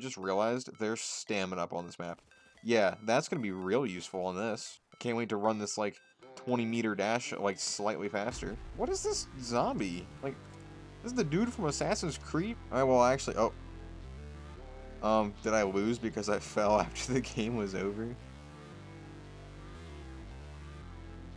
just realized there's stamina up on this map. Yeah, that's going to be real useful on this. Can't wait to run this, like, 20-meter dash, like, slightly faster. What is this zombie? Like, this is the dude from Assassin's Creed? Alright, well, actually, oh. Did I lose because I fell after the game was over?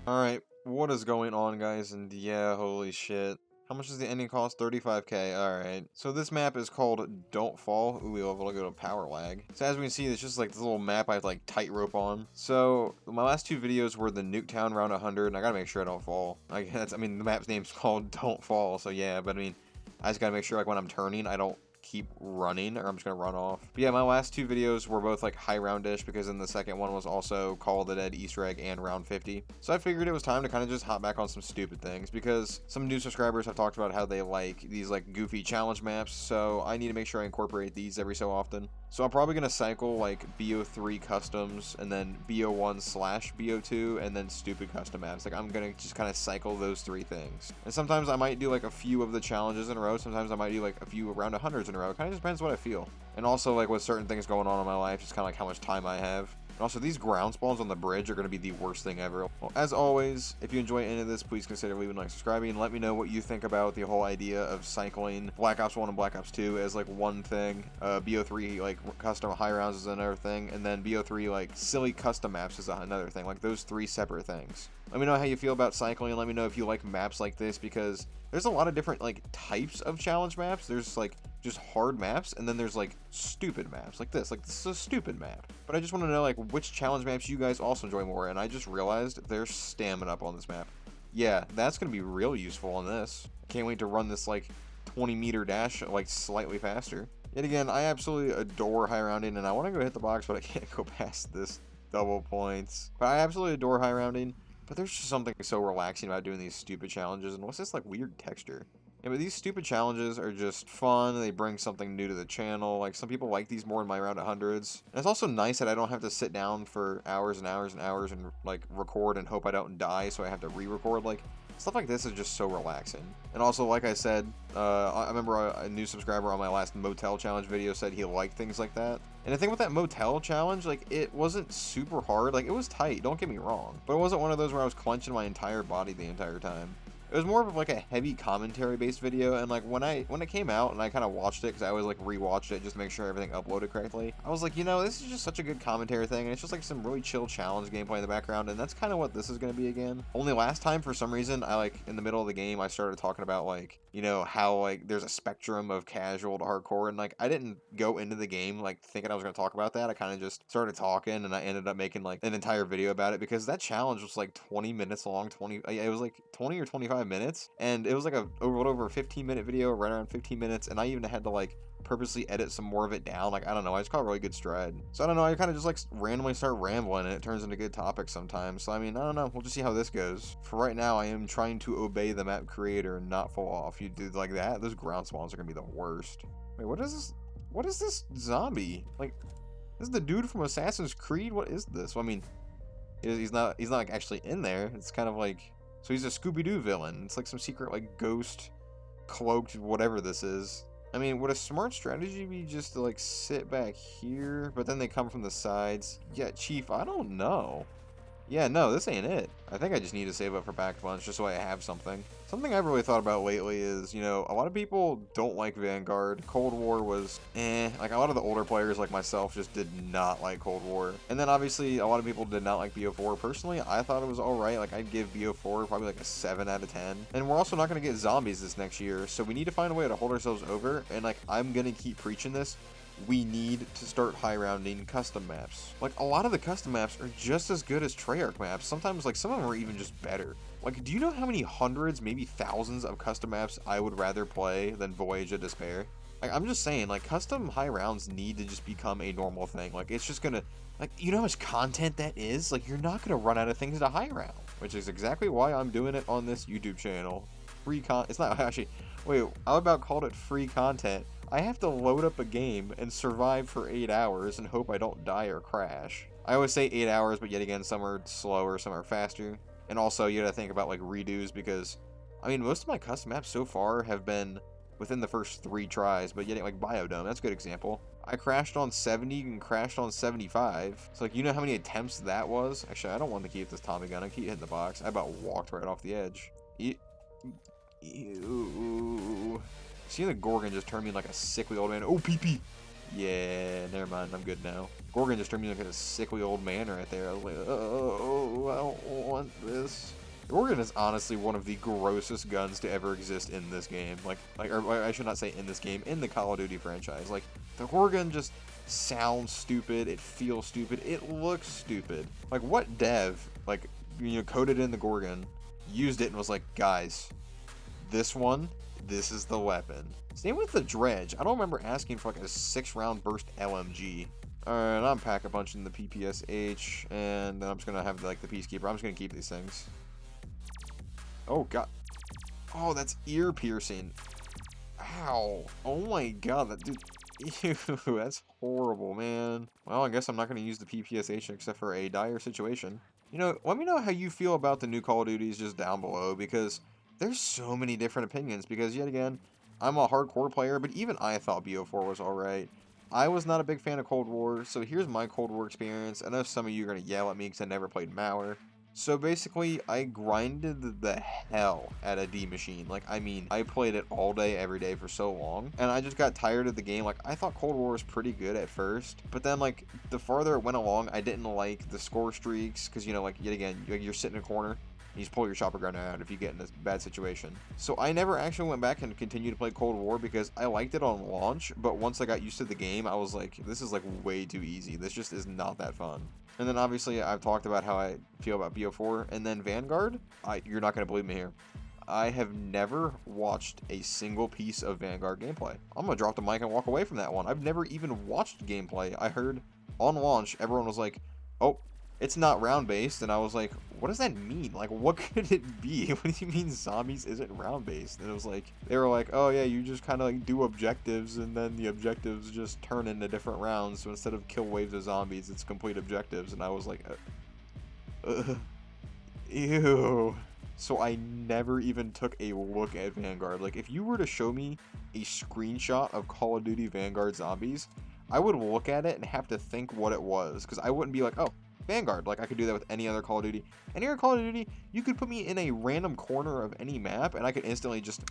Alright, what is going on, guys? And yeah, holy shit. How much does the ending cost? 35k. Alright. So this map is called Don't Fall. Ooh, we will go to Power Lag. So as we can see, it's just like this little map I have to like tightrope on. So my last two videos were the Nuketown round 100, and I gotta make sure I don't fall. I mean, the map's name's called Don't Fall, so yeah, but I mean, I just gotta make sure like when I'm turning, I don't keep running, or I'm just gonna run off. But yeah, my last two videos were both like high round-ish, because then the second one was also Call of the Dead Easter egg and round 50. So I figured it was time to kind of just hop back on some stupid things, because some new subscribers have talked about how they like these like goofy challenge maps, so I need to make sure I incorporate these every so often. So I'm probably gonna cycle like BO3 customs, and then BO1/BO2, and then stupid custom maps. Like I'm gonna just kind of cycle those three things. And sometimes I might do like a few of the challenges in a row, sometimes I might do like a few around 100s in a row. It kind of just depends what I feel. And also like with certain things going on in my life, just kind of like how much time I have. And also, these ground spawns on the bridge are going to be the worst thing ever. Well, as always, if you enjoy any of this, please consider leaving a like, subscribing, and let me know what you think about the whole idea of cycling Black Ops 1 and Black Ops 2 as like one thing. BO3 like custom high rounds is another thing, and then BO3 like silly custom maps is another thing. Like those three separate things. Let me know how you feel about cycling, and let me know if you like maps like this, because there's a lot of different like types of challenge maps. There's like just hard maps, and then there's like stupid maps like this is a stupid map. But I just want to know like which challenge maps you guys also enjoy more, and I just realized there's stamina up on this map. Yeah, that's gonna be real useful on this. I can't wait to run this like 20-meter dash like slightly faster. Yet again, I absolutely adore high rounding, and I want to go hit the box, but I can't go past this double points. But I absolutely adore high rounding, but there's just something so relaxing about doing these stupid challenges. And what's this like weird texture? Yeah, but these stupid challenges are just fun. They bring something new to the channel. Like, some people like these more in my round 100s. And it's also nice that I don't have to sit down for hours and hours and hours and, like, record and hope I don't die, so I have to re-record. Like, stuff like this is just so relaxing. And also, like I said, I remember a new subscriber on my last Motel Challenge video said he liked things like that. And the thing with that Motel Challenge, like, it wasn't super hard. Like, it was tight, don't get me wrong. But it wasn't one of those where I was clenching my entire body the entire time. It was more of like a heavy commentary based video, and like when it came out and I kind of watched it, because I always like rewatched it just to make sure everything uploaded correctly, I was like, you know, this is just such a good commentary thing, and it's just like some really chill challenge gameplay in the background, and that's kind of what this is going to be again. Only last time, for some reason, I like in the middle of the game I started talking about like, you know, how like there's a spectrum of casual to hardcore, and like I didn't go into the game like thinking I was going to talk about that. I kind of just started talking, and I ended up making like an entire video about it, because that challenge was like 20 minutes long. It was like 20 or 25 minutes, and it was like a over 15-minute video, right around 15 minutes, and I even had to like purposely edit some more of it down. Like, I don't know, I just caught a really good stride. So I don't know, I kind of just like randomly start rambling, and it turns into good topics sometimes. So I mean, I don't know, we'll just see how this goes. For right now, I am trying to obey the map creator and not fall off. You do like that, those ground spawns are gonna be the worst. Wait, what is this? What is this zombie? Like, this is the dude from Assassin's Creed? What is this? Well, I mean, he's not like actually in there. It's kind of like, so he's a Scooby-Doo villain. It's like some secret like ghost cloaked whatever this is. I mean, would a smart strategy be just to like sit back here, but then they come from the sides? Yeah, Chief, I don't know. Yeah, no, this ain't it. I think I just need to save up for Pack Punch just so I have something. Something I've really thought about lately is, you know, a lot of people don't like Vanguard. Cold War was like a lot of the older players like myself just did not like Cold War. And then obviously a lot of people did not like BO4. Personally, I thought it was alright. Like, I'd give BO4 probably like a 7 out of 10. And we're also not going to get zombies this next year, so we need to find a way to hold ourselves over. And like, I'm going to keep preaching this. We need to start high rounding custom maps. Like, a lot of the custom maps are just as good as Treyarch maps. Sometimes, like, some of them are even just better. Like, do you know how many hundreds, maybe thousands of custom maps I would rather play than Voyage of Despair? Like, I'm just saying, like, custom high rounds need to just become a normal thing. Like, it's just gonna, like, you know how much content that is? Like, you're not gonna run out of things to high round. Which is exactly why I'm doing it on this YouTube channel. It's not actually, wait, I about called it free content. I have to load up a game and survive for 8 hours and hope I don't die or crash. I always say 8 hours, but yet again, some are slower, some are faster. And also, you gotta think about like redos, because, I mean, most of my custom maps so far have been within the first 3 tries, but yet like Biodome, that's a good example. I crashed on 70 and crashed on 75. So, like, you know how many attempts that was? Actually, I don't want to keep this Tommy gun. I keep hitting the box. I about walked right off the edge. Ew. See the Gorgon just turned me like a sickly old man. Oh, pee-pee. Yeah, never mind. I'm good now. Gorgon just turned me like a sickly old man right there. I was like, oh, I don't want this. Gorgon is honestly one of the grossest guns to ever exist in this game. Or I should not say in this game, in the Call of Duty franchise. Like, the Gorgon just sounds stupid. It feels stupid. It looks stupid. Like, what dev, like, you know, coded in the Gorgon, used it and was like, guys, this is the weapon. Same with the Dredge. I don't remember asking for like a 6-round burst LMG. Alright, I'm pack a bunch in the PPSH, and then I'm just gonna have like the Peacekeeper. I'm just gonna keep these things. Oh god. Oh, that's ear piercing. Ow. Oh my god, that dude. Ew, that's horrible, man. Well, I guess I'm not gonna use the PPSH except for a dire situation. You know, let me know how you feel about the new Call of Duties just down below, because there's so many different opinions, because yet again, I'm a hardcore player, but even I thought BO4 was alright. I was not a big fan of Cold War, so here's my Cold War experience. I know some of you are going to yell at me because I never played Malware. So basically, I grinded the hell out of D Machine. Like, I mean, I played it all day, every day for so long, and I just got tired of the game. Like, I thought Cold War was pretty good at first, but then, like, the farther it went along, I didn't like the score streaks, because, you know, like, yet again, you're sitting in a corner, you just pull your chopper gun out if you get in a bad situation. So I never actually went back and continued to play Cold War because I liked it on launch, but once I got used to the game, I was like, this is like way too easy. This just is not that fun. And then obviously I've talked about how I feel about BO4, and then Vanguard, you're not going to believe me here. I have never watched a single piece of Vanguard gameplay. I'm going to drop the mic and walk away from that one. I've never even watched gameplay. I heard on launch, everyone was like, oh, it's not round-based, and I was like, what does that mean? Like, what could it be? What do you mean zombies isn't round-based? And it was like, they were like, oh yeah, you just kind of like do objectives, and then the objectives just turn into different rounds, so instead of kill waves of zombies, it's complete objectives, and I was like, ew. So I never even took a look at Vanguard. Like, if you were to show me a screenshot of Call of Duty Vanguard Zombies, I would look at it and have to think what it was, because I wouldn't be like, oh, Vanguard. Like, I could do that with any other Call of Duty. Any other Call of Duty, you could put me in a random corner of any map, and I could instantly just,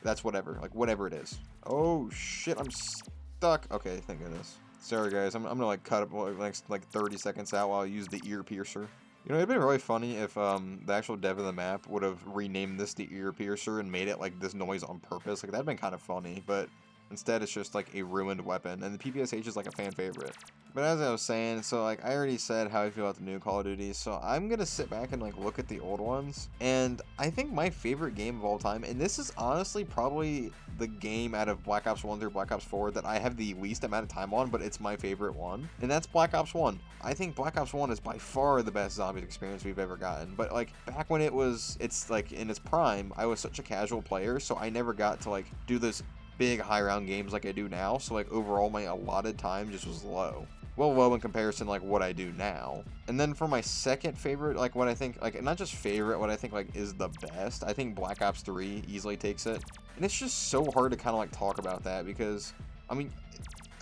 that's whatever. Like, whatever it is. Oh, shit, I'm stuck. Okay, thank goodness. Sorry, guys. I'm gonna, like, cut up like 30 seconds out while I use the ear piercer. You know, it'd been really funny if the actual dev of the map would have renamed this the ear piercer and made it, like, this noise on purpose. Like, that'd been kind of funny, but instead it's just, like, a ruined weapon, and the PPSH is, like, a fan favorite. But as I was saying, so, like, I already said how I feel about the new Call of Duty, so I'm gonna sit back and, like, look at the old ones, and I think my favorite game of all time, and this is honestly probably the game out of Black Ops 1 through Black Ops 4 that I have the least amount of time on, but it's my favorite one, and that's Black Ops 1. I think Black Ops 1 is by far the best zombies experience we've ever gotten, but, like, back when it's, like, in its prime, I was such a casual player, so I never got to, like, do those big high round games like I do now, so, like, overall my allotted time just was low. Well, low in comparison to, like, what I do now. And then for my second favorite, like, what I think, like, not just favorite, what I think, like, is the best, I think Black Ops 3 easily takes it. And it's just so hard to kind of, like, talk about that, because, I mean,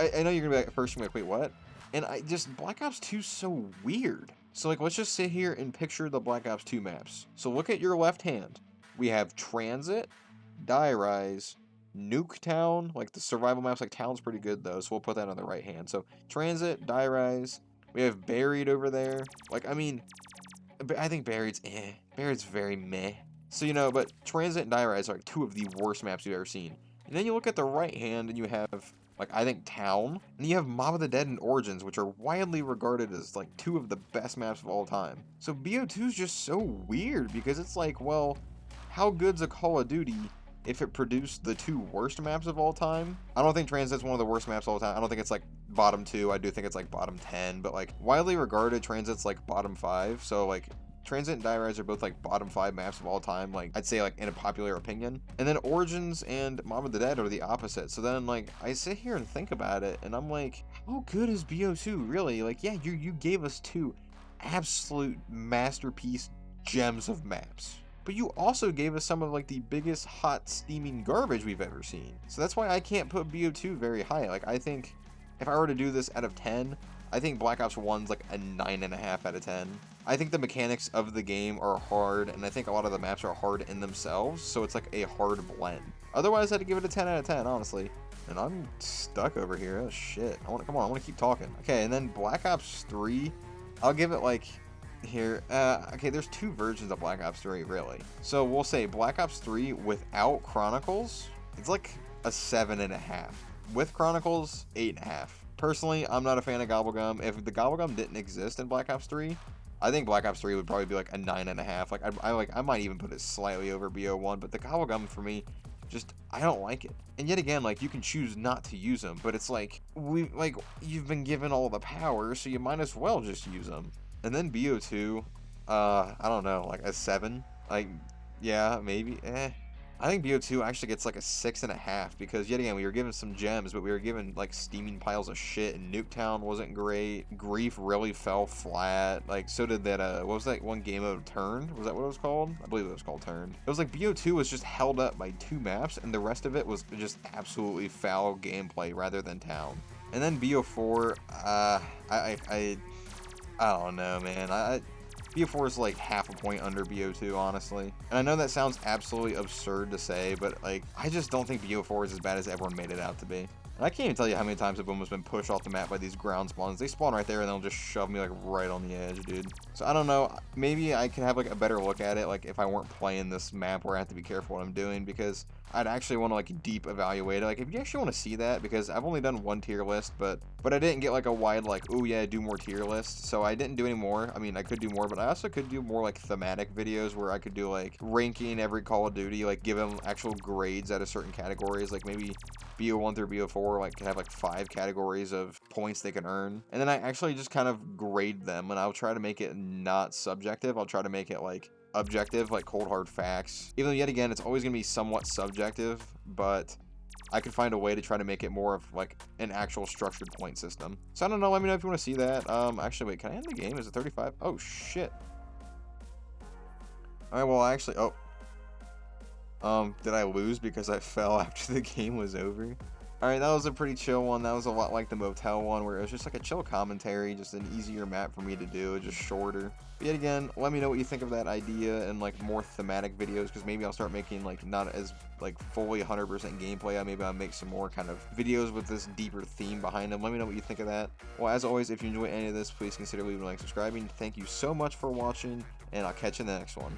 I know you're gonna be like, first you're like, wait, what? And Black Ops 2 is so weird. So, like, let's just sit here and picture the Black Ops 2 maps. So look at your left hand. We have Transit, Die Rise, Nuketown, like the survival maps, like Town's pretty good though, so we'll put that on the right hand. So Transit, Die Rise, we have Buried over there. Like, I mean, I think Buried's Buried's very meh. So, you know, but Transit and Die Rise are like two of the worst maps you've ever seen. And then you look at the right hand and you have, like, I think Town, and you have Mob of the Dead and Origins, which are widely regarded as like two of the best maps of all time. So BO2 is just so weird, because it's like, well, how good's a Call of Duty if it produced the two worst maps of all time? I don't think Transit's one of the worst maps of all time. I don't think it's like bottom 2. I do think it's like bottom 10, but like widely regarded, Transit's like bottom 5. So like Transit and Die Rise are both like bottom 5 maps of all time, like I'd say, like, in a popular opinion. And then Origins and Mob of the Dead are the opposite. So then, like, I sit here and think about it, and I'm like, how good is BO2 really? Like, yeah, you gave us two absolute masterpiece gems of maps, but you also gave us some of, like, the biggest hot steaming garbage we've ever seen. So that's why I can't put BO2 very high. Like, I think if I were to do this out of 10, I think Black Ops 1's like a 9.5 out of 10. I think the mechanics of the game are hard, and I think a lot of the maps are hard in themselves, so it's like a hard blend. Otherwise, I'd give it a 10 out of 10, honestly. And I'm stuck over here. Oh shit. Come on, I want to keep talking. Okay, and then Black Ops 3, I'll give it like here. Okay, there's 2 versions of Black Ops 3, really. So we'll say Black Ops 3 without Chronicles, it's like a 7.5. With Chronicles, 8.5. Personally, I'm not a fan of Gobblegum. If the Gobblegum didn't exist in Black Ops 3, I think Black Ops 3 would probably be like a 9.5. Like I might even put it slightly over BO1, but the Gobblegum for me, just I don't like it. And yet again, like you can choose not to use them, but it's like you've been given all the power, so you might as well just use them. And then BO2, I don't know, like a 7. Like yeah, maybe. I think BO2 actually gets like a 6.5 because yet again we were given some gems, but we were given like steaming piles of shit, and Nuketown wasn't great. Grief really fell flat. Like so did that what was that one game mode, Turn? Was that what it was called? I believe it was called Turn. It was like BO2 was just held up by 2 maps, and the rest of it was just absolutely foul gameplay rather than Town. And then BO4, I don't know, man. BO4 is like half a point under BO2, honestly. And I know that sounds absolutely absurd to say, but like, I just don't think BO4 is as bad as everyone made it out to be. And I can't even tell you how many times I've almost been pushed off the map by these ground spawns. They spawn right there and they'll just shove me like right on the edge, dude. So I don't know, maybe I can have like a better look at it, like if I weren't playing this map where I have to be careful what I'm doing, because I'd actually want to like deep evaluate it. Like if you actually want to see that, because I've only done 1 tier list, but I didn't get like a wide like, oh yeah, do more tier lists. So I didn't do any more. I mean, I could do more, but I also could do more like thematic videos where I could do like ranking every Call of Duty, like give them actual grades out of certain categories, like maybe BO1 through BO4 like have like 5 categories of points they can earn, and then I actually just kind of grade them, and I'll try to make it not subjective. I'll try to make it like objective, like cold hard facts, even though yet again it's always going to be somewhat subjective, but I could find a way to try to make it more of like an actual structured point system. So I don't know, let me know if you want to see that. Actually wait, can I end the game? Is it 35? Oh shit. Alright, well actually, did I lose because I fell after the game was over? Alright, that was a pretty chill one. That was a lot like the motel one, where it was just like a chill commentary, just an easier map for me to do, just shorter. But yet again, let me know what you think of that idea and like more thematic videos, because maybe I'll start making like not as like fully 100% gameplay. Maybe I'll make some more kind of videos with this deeper theme behind them. Let me know what you think of that. Well, as always, if you enjoy any of this, please consider leaving a like, subscribing. Thank you so much for watching, and I'll catch you in the next one.